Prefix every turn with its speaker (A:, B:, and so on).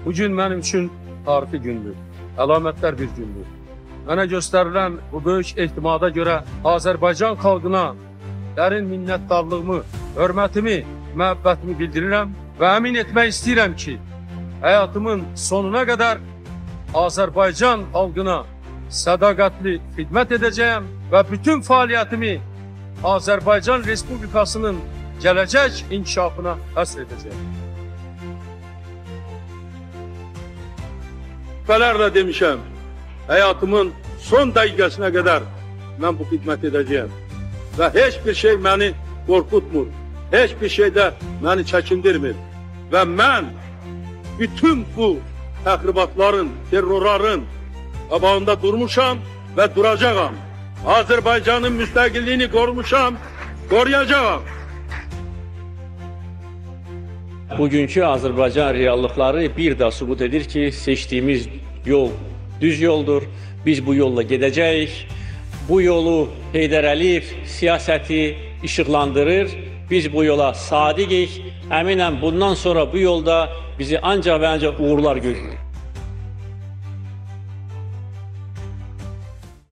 A: Bugün mənim üçün tarixi gündür, əlamətlər bir gündür. Mənə göstərilən bu böyük ehtimada görə Azərbaycan xalqına dərin minnətdarlığımı, hörmətimi, məhəbbətimi bildirirəm və əmin etmək istəyirəm ki, həyatımın sonuna qədər Azərbaycan xalqına sədaqətli xidmət edəcəyəm və bütün fəaliyyətimi Azərbaycan Respublikasının gələcək inkişafına həsr edəcəyəm. Dəfələrlə demişəm, həyatımın son dəqiqəsinə qədər mən bu xidmət edəcəyəm və heç bir şey məni qorxutmur, heç bir şey də məni çəkindirmir və mən bütün bu təxribatların, terrorların qabağında durmuşam və duracağam. Azərbaycanın müstəqilliyini qorumuşam, qoruyacağam.
B: Bugünkü Azərbaycan reallıqları bir daha sübut edir ki, seçdiyimiz yol düz yoldur. Biz bu yolla gedəcəyik. Bu yolu Heydər Əliyev siyasəti işıqlandırır. Biz bu yola sadiqik. Əminəm bundan sonra bu yolda bizi ancaq və ancaq uğurlar gözləyir.